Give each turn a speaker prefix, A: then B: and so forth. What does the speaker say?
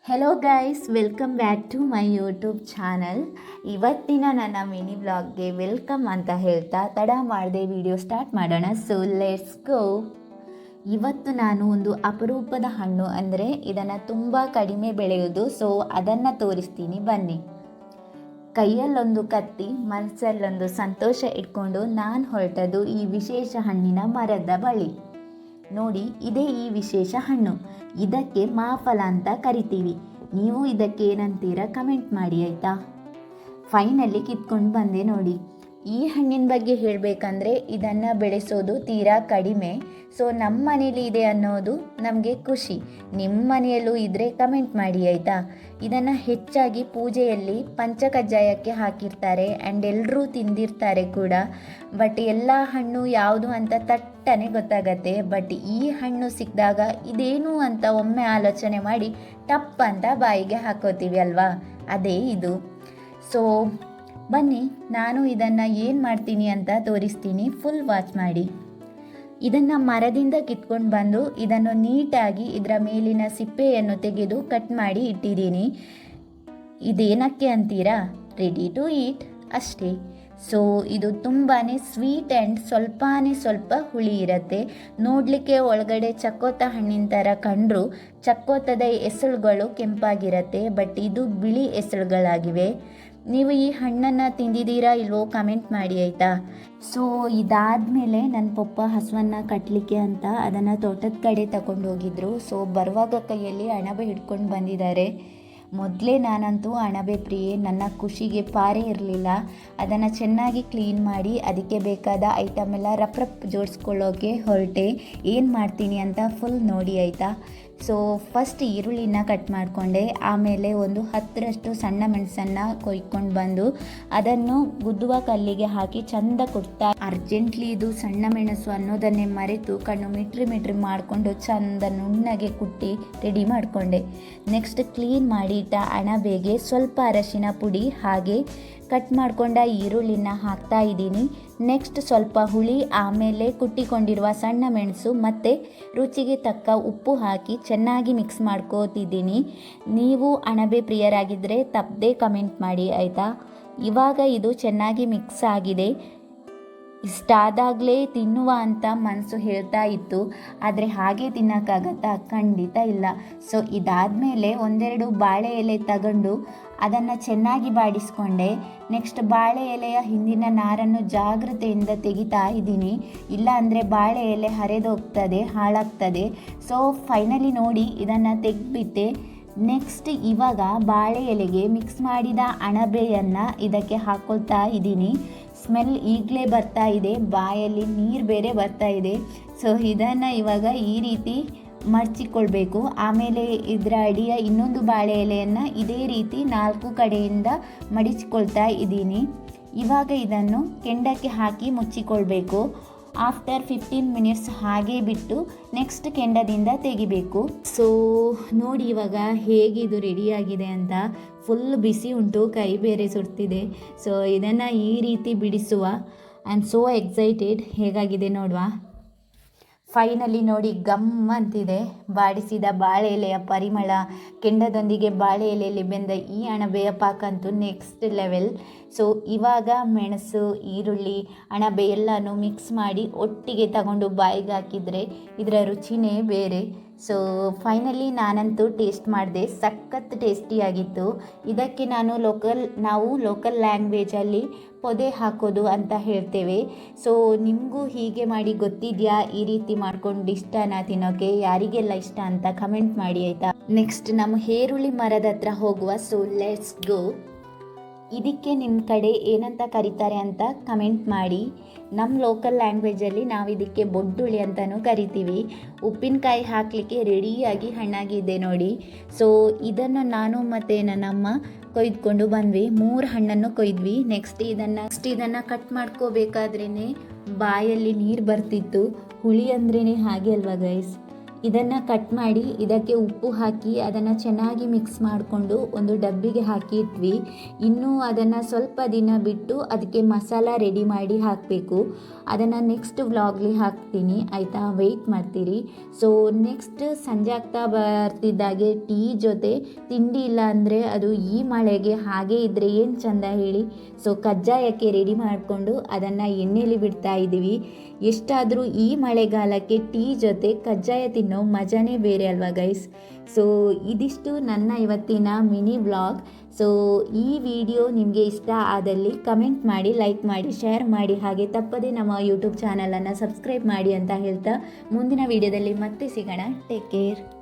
A: Hello guys, welcome back to my YouTube channel. ಇವತ್ತಿನ ನನ್ನ mini ಬ್ಲಾಗ್ಗೆ ವೆಲ್ಕಮ್ ಅಂತ ಹೇಳ್ತಾ ತಡ ಮಾಡದೆ ವಿಡಿಯೋ ಸ್ಟಾರ್ಟ್ ಮಾಡೋಣ. So let's go. ಇವತ್ತು ನಾನು ಒಂದು ಅಪರೂಪದ ಹಣ್ಣು, ಅಂದರೆ ಇದನ್ನು ತುಂಬ ಕಡಿಮೆ ಬೆಳೆಯೋದು, ಸೊ ಅದನ್ನು ತೋರಿಸ್ತೀನಿ ಬನ್ನಿ. ಕೈಯಲ್ಲೊಂದು ಕತ್ತಿ, ಮನಸ್ಸಲ್ಲೊಂದು ಸಂತೋಷ ಇಟ್ಕೊಂಡು ನಾನು ಹೊರಟದು ಈ ವಿಶೇಷ ಹಣ್ಣಿನ ಮರದ ಬಳಿ. ನೋಡಿ, ಇದೇ ಈ ವಿಶೇಷ ಹಣ್ಣು. ಇದಕ್ಕೆ ಮಾಫಲ ಅಂತ ಕರಿತೀವಿ. ನೀವು ಇದಕ್ಕೆ ಏನಂತೀರ ಕಮೆಂಟ್ ಮಾಡಿ ಆಯಿತಾ. ಫೈನಲಿ ಕಿತ್ಕೊಂಡು ಬಂದೆ ನೋಡಿ. ಈ ಹಣ್ಣಿನ ಬಗ್ಗೆ ಹೇಳಬೇಕಂದ್ರೆ ಇದನ್ನು ಬೆಳೆಸೋದು ತೀರಾ ಕಡಿಮೆ. ಸೊ ನಮ್ಮ ಮನೇಲಿ ಇದೆ ಅನ್ನೋದು ನಮಗೆ ಖುಷಿ. ನಿಮ್ಮ ಮನೆಯಲ್ಲೂ ಇದ್ದರೆ ಕಮೆಂಟ್ ಮಾಡಿ ಆಯಿತಾ. ಇದನ್ನು ಹೆಚ್ಚಾಗಿ ಪೂಜೆಯಲ್ಲಿ ಪಂಚಕಜ್ಜಾಯಕ್ಕೆ ಹಾಕಿರ್ತಾರೆ ಆ್ಯಂಡ್ ಎಲ್ಲರೂ ತಿಂದಿರ್ತಾರೆ ಕೂಡ. ಬಟ್ ಎಲ್ಲ ಹಣ್ಣು ಯಾವುದು ಅಂತ ತಟ್ಟನೆ ಗೊತ್ತಾಗತ್ತೆ. ಬಟ್ ಈ ಹಣ್ಣು ಸಿಕ್ಕಿದಾಗ ಇದೇನು ಅಂತ ಒಮ್ಮೆ ಆಲೋಚನೆ ಮಾಡಿ ಟಪ್ ಅಂತ ಬಾಯಿಗೆ ಹಾಕೋತೀವಿ ಅಲ್ವಾ, ಅದೇ ಇದು. ಸೊ ಬನ್ನಿ, ನಾನು ಇದನ್ನು ಏನು ಮಾಡ್ತೀನಿ ಅಂತ ತೋರಿಸ್ತೀನಿ, ಫುಲ್ ವಾಚ್ ಮಾಡಿ. ಇದನ್ನು ಮರದಿಂದ ಕಿತ್ಕೊಂಡು ಬಂದು ಇದನ್ನು ನೀಟಾಗಿ ಇದರ ಮೇಲಿನ ಸಿಪ್ಪೆಯನ್ನು ತೆಗೆದು ಕಟ್ ಮಾಡಿ ಇಟ್ಟಿದ್ದೀನಿ. ಇದೇನಕ್ಕೆ ಅಂತೀರಾ? ರೆಡಿ ಟು ಈಟ್ ಅಷ್ಟೇ. ಸೊ ಇದು ತುಂಬಾ ಸ್ವೀಟ್ ಆ್ಯಂಡ್ ಸ್ವಲ್ಪ ಹುಳಿ ಇರುತ್ತೆ. ನೋಡಲಿಕ್ಕೆ ಒಳಗಡೆ ಚಕ್ಕೋತ ಹಣ್ಣಿನ ಥರ ಕಂಡ್ರೂ ಚಕ್ಕೋತದ ಎಸಳುಗಳು ಕೆಂಪಾಗಿರುತ್ತೆ, ಬಟ್ ಇದು ಬಿಳಿ ಎಸಳುಗಳಾಗಿವೆ. ನೀವು ಈ ಹಣ್ಣನ್ನು ತಿಂದಿದ್ದೀರಾ ಇಲ್ವೋ ಕಮೆಂಟ್ ಮಾಡಿ ಆಯಿತಾ. ಸೊ ಇದಾದಮೇಲೆ ನನ್ನ ಪಪ್ಪ ಹಸುವನ್ನು ಕಟ್ಟಲಿಕ್ಕೆ ಅಂತ ಅದನ್ನು ತೋಟದ ಕಡೆ ತಗೊಂಡು ಹೋಗಿದ್ರು. ಸೊ ಬರುವಾಗ ಕೈಯಲ್ಲಿ ಅಣಬೆ ಹಿಡ್ಕೊಂಡು ಬಂದಿದ್ದಾರೆ. ಮೊದಲೇ ನಾನಂತೂ ಅಣಬೆ ಪ್ರಿಯೆ, ನನ್ನ ಖುಷಿಗೆ ಪಾರೇ ಇರಲಿಲ್ಲ. ಅದನ್ನು ಚೆನ್ನಾಗಿ ಕ್ಲೀನ್ ಮಾಡಿ ಅದಕ್ಕೆ ಬೇಕಾದ ಐಟಮ್ ಎಲ್ಲ ರಫ್ ಜೋಡಿಸ್ಕೊಳ್ಳೋಕೆ ಹೊರಟೆ. ಏನು ಮಾಡ್ತೀನಿ ಅಂತ ಫುಲ್ ನೋಡಿ ಆಯಿತಾ. ಸೊ ಫಸ್ಟ್ ಈರುಳ್ಳಿನ ಕಟ್ ಮಾಡಿಕೊಂಡೆ. ಆಮೇಲೆ ಒಂದು 10ರಷ್ಟು ಸಣ್ಣ ಮೆಣಸನ್ನು ಕೊಯ್ಕೊಂಡು ಬಂದು ಅದನ್ನು ಗುದ್ದುವ ಕಲ್ಲಿಗೆ ಹಾಕಿ ಚಂದ ಕೊಡ್ತಾ, ಅರ್ಜೆಂಟ್ಲಿ ಇದು ಸಣ್ಣ ಮೆಣಸು ಅನ್ನೋದನ್ನೇ ಮರೆತು ಕಣ್ಣು ಮಿಟ್ರಿ ಮಾಡಿಕೊಂಡು ಚಂದ ನುಣ್ಣಗೆ ಕುಟ್ಟಿ ರೆಡಿ ಮಾಡಿಕೊಂಡೆ. ನೆಕ್ಸ್ಟ್ ಕ್ಲೀನ್ ಮಾಡಿ ಇಟ್ಟ ಅಣಬೆಗೆ ಸ್ವಲ್ಪ ಅರಶಿನ ಪುಡಿ ಹಾಗೆ ಕಟ್ ಮಾಡ್ಕೊಂಡ ಈರುಳ್ಳಿನ ಹಾಕ್ತಾ ಇದ್ದೀನಿ. ನೆಕ್ಸ್ಟ್ ಸ್ವಲ್ಪ ಹುಳಿ, ಆಮೇಲೆ ಕುಟ್ಟಿಕೊಂಡಿರುವ ಸಣ್ಣ ಮೆಣಸು ಮತ್ತು ರುಚಿಗೆ ತಕ್ಕ ಉಪ್ಪು ಹಾಕಿ ಚೆನ್ನಾಗಿ ಮಿಕ್ಸ್ ಮಾಡ್ಕೋತಿದ್ದೀನಿ. ನೀವು ಅಣಬೆ ಪ್ರಿಯರಾಗಿದ್ದರೆ ತಪ್ಪದೆ ಕಮೆಂಟ್ ಮಾಡಿ ಆಯಿತಾ. ಇವಾಗ ಇದು ಚೆನ್ನಾಗಿ ಮಿಕ್ಸ್ ಆಗಿದೆ. ಇಷ್ಟಾದಾಗಲೇ ತಿನ್ನುವ ಅಂತ ಮನಸ್ಸು ಹೇಳ್ತಾ ಇತ್ತು, ಆದರೆ ಹಾಗೆ ತಿನ್ನೋಕ್ಕಾಗತ್ತಾ? ಖಂಡಿತ ಇಲ್ಲ. ಸೊ ಇದಾದಮೇಲೆ ಒಂದೆರಡು ಬಾಳೆ ಎಲೆ ತಗೊಂಡು ಅದನ್ನು ಚೆನ್ನಾಗಿ ಬಾಡಿಸ್ಕೊಂಡೆ. ನೆಕ್ಸ್ಟ್ ಬಾಳೆ ಎಲೆಯ ಹಿಂದಿನ ನಾರನ್ನು ಜಾಗ್ರತೆಯಿಂದ ತೆಗಿತಾ ಇದ್ದೀನಿ, ಇಲ್ಲ ಅಂದರೆ ಬಾಳೆ ಎಲೆ ಹರಿದೋಗ್ತದೆ, ಹಾಳಾಗ್ತದೆ. ಸೊ ಫೈನಲಿ ನೋಡಿ ಇದನ್ನು ತೆಗೆದ್ಬಿಟ್ಟೆ. ನೆಕ್ಸ್ಟ್ ಇವಾಗ ಬಾಳೆ ಎಲೆಗೆ ಮಿಕ್ಸ್ ಮಾಡಿದ ಅಣಬೆಯನ್ನು ಇದಕ್ಕೆ ಹಾಕ್ಕೊಳ್ತಾ ಇದ್ದೀನಿ. ಸ್ಮೆಲ್ ಈಗಲೇ ಬರ್ತಾ ಇದೆ, ಬಾಯಲ್ಲಿ ನೀರು ಬೇರೆ ಬರ್ತಾ ಇದೆ. ಸೊ ಇದನ್ನು ಇವಾಗ ಈ ರೀತಿ ಮಡಚಿಕೊಳ್ಬೇಕು. ಆಮೇಲೆ ಇದರ ಅಡಿಯ ಇನ್ನೊಂದು ಬಾಳೆ ಎಲೆಯನ್ನು ಇದೇ ರೀತಿ 4 ಕಡೆಯಿಂದ ಮಡಿಚಿಕೊಳ್ತಾ ಇದ್ದೀನಿ. ಇವಾಗ ಇದನ್ನು ಕೆಂಡಕ್ಕೆ ಹಾಕಿ ಮುಚ್ಚಿಕೊಳ್ಬೇಕು. ಆಫ್ಟರ್ 15 ಮಿನಿಟ್ಸ್ ಹಾಗೆ ಬಿಟ್ಟು ನೆಕ್ಸ್ಟ್ ಕೆಂಡದಿಂದ ತೆಗಿಬೇಕು. ಸೊ ನೋಡಿ ಇವಾಗ ಹೇಗೆ ಇದು ರೆಡಿಯಾಗಿದೆ ಅಂತ. ಫುಲ್ ಬಿಸಿ ಉಂಟು, ಕೈ ಬೇರೆ ಸುಡ್ತಿದೆ. ಸೊ ಇದನ್ನು ಈ ರೀತಿ ಬಿಡಿಸುವ. I am so excited. ಹೇಗಾಗಿದೆ ನೋಡುವ. ಫೈನಲಿ ನೋಡಿ ಗಮ್ ಅಂತಿದೆ. ಬಾಡಿಸಿದ ಬಾಳೆ ಎಲೆಯ ಪರಿಮಳ, ಕೆಂಡದೊಂದಿಗೆ ಬಾಳೆ ಎಲೆಯಲ್ಲಿ ಬೆಂದ ಈ ಅಣಬೆಯ ಪಾಕ ಅಂತೂ ನೆಕ್ಸ್ಟ್ ಲೆವೆಲ್. ಸೊ ಇವಾಗ ಮೆಣಸು, ಈರುಳ್ಳಿ, ಅಣಬೆ ಎಲ್ಲನೂ ಮಿಕ್ಸ್ ಮಾಡಿ ಒಟ್ಟಿಗೆ ತಗೊಂಡು ಬಾಯಿಗೆ ಹಾಕಿದರೆ ಇದರ ರುಚಿನೇ ಬೇರೆ. ಸೊ ಫೈನಲಿ ನಾನಂತೂ ಟೇಸ್ಟ್ ಮಾಡಿದೆ, ಸಖತ್ ಟೇಸ್ಟಿಯಾಗಿತ್ತು. ಇದಕ್ಕೆ ನಾವು ಲೋಕಲ್ ಲ್ಯಾಂಗ್ವೇಜಲ್ಲಿ ಪೊದೆ ಹಾಕೋದು ಅಂತ ಹೇಳ್ತೇವೆ. ಸೊ ನಿಮಗೂ ಹೀಗೆ ಮಾಡಿ ಗೊತ್ತಿದೆಯಾ? ಈ ರೀತಿ ಮಾಡ್ಕೊಂಡು ಇಷ್ಟನ ತಿನ್ನೋಕ್ಕೆ? ಯಾರಿಗೆಲ್ಲ ಇಷ್ಟ ಅಂತ ಕಮೆಂಟ್ ಮಾಡಿ ಆಯಿತಾ. ನೆಕ್ಸ್ಟ್ ನಮ್ಮ ಹೇರುಳ್ಳಿ ಮರದ ಹತ್ರ ಹೋಗುವ. ಸೊ ಲೆಟ್ಸ್ ಗೋ. ಇದಕ್ಕೆ ನಿಮ್ಮ ಕಡೆ ಏನಂತ ಕರೀತಾರೆ ಅಂತ ಕಮೆಂಟ್ ಮಾಡಿ. ನಮ್ಮ ಲೋಕಲ್ ಲ್ಯಾಂಗ್ವೇಜಲ್ಲಿ ನಾವು ಇದಕ್ಕೆ ಬೊಡ್ಡುಳಿ ಅಂತಲೂ ಕರಿತೀವಿ. ಉಪ್ಪಿನಕಾಯಿ ಹಾಕಲಿಕ್ಕೆ ರೆಡಿಯಾಗಿ ಹಣ್ಣಾಗಿದೆ ನೋಡಿ. ಸೊ ಇದನ್ನು ನಾನು ಮತ್ತು ನನ್ನಮ್ಮ ಕೊಯ್ದುಕೊಂಡು ಬಂದ್ವಿ. 3 ಹಣ್ಣನ್ನು ಕೊಯ್ದ್ವಿ. ನೆಕ್ಸ್ಟ್ ಇದನ್ನು ಕಟ್ ಮಾಡ್ಕೋಬೇಕಾದ್ರೇ ಬಾಯಲ್ಲಿ ನೀರು ಬರ್ತಿತ್ತು. ಹುಳಿ ಅಂದ್ರೇ ಹಾಗೆ ಅಲ್ವಾ ಗೈಸ್. ಇದನ್ನು ಕಟ್ ಮಾಡಿ ಇದಕ್ಕೆ ಉಪ್ಪು ಹಾಕಿ ಅದನ್ನು ಚೆನ್ನಾಗಿ ಮಿಕ್ಸ್ ಮಾಡಿಕೊಂಡು ಒಂದು ಡಬ್ಬಿಗೆ ಹಾಕಿ ಇಟ್ವಿ. ಇನ್ನೂ ಅದನ್ನು ಸ್ವಲ್ಪ ದಿನ ಬಿಟ್ಟು ಅದಕ್ಕೆ ಮಸಾಲ ರೆಡಿ ಮಾಡಿ ಹಾಕಬೇಕು. ಅದನ್ನು ನೆಕ್ಸ್ಟ್ ವ್ಲಾಗ್ಲಿ ಹಾಕ್ತೀನಿ ಆಯಿತಾ, ವೆಯ್ಟ್ ಮಾಡ್ತೀರಿ. ಸೊ ನೆಕ್ಸ್ಟ್ ಸಂಜೆ ಆಗ್ತಾ ಬರ್ತಿದ್ದಾಗೆ ಟೀ ಜೊತೆ ತಿಂಡಿ ಇಲ್ಲ ಅಂದರೆ ಅದು ಈ ಮಳೆಗೆ ಹಾಗೆ ಇದ್ದರೆ ಏನು ಚಂದ ಹೇಳಿ. ಸೊ ಕಜ್ಜಾಯಕ್ಕೆ ರೆಡಿ ಮಾಡಿಕೊಂಡು ಅದನ್ನು ಎಣ್ಣೆಯಲ್ಲಿ ಬಿಡ್ತಾ ಇದ್ದೀವಿ. ಎಷ್ಟಾದರೂ ಈ ಮಳೆಗಾಲಕ್ಕೆ ಟೀ ಜೊತೆ ಕಜ್ಜಾಯ ತಿನ್ನೋ ಮಜಾನೇ ಬೇರೆ ಅಲ್ವಾ ಗೈಸ್. ಸೊ ಇದಿಷ್ಟು ನನ್ನ ಇವತ್ತಿನ ಮಿನಿ ವ್ಲಾಗ್. ಸೊ ಈ ವಿಡಿಯೋ ನಿಮಗೆ ಇಷ್ಟ ಆದಲ್ಲಿ ಕಮೆಂಟ್ ಮಾಡಿ, ಲೈಕ್ ಮಾಡಿ, ಶೇರ್ ಮಾಡಿ, ಹಾಗೆ ತಪ್ಪದೇ ನಮ್ಮ ಯೂಟ್ಯೂಬ್ ಚಾನಲನ್ನು ಸಬ್ಸ್ಕ್ರೈಬ್ ಮಾಡಿ ಅಂತ ಹೇಳ್ತಾ ಮುಂದಿನ ವಿಡಿಯೋದಲ್ಲಿ ಮತ್ತೆ ಸಿಗೋಣ. Take care.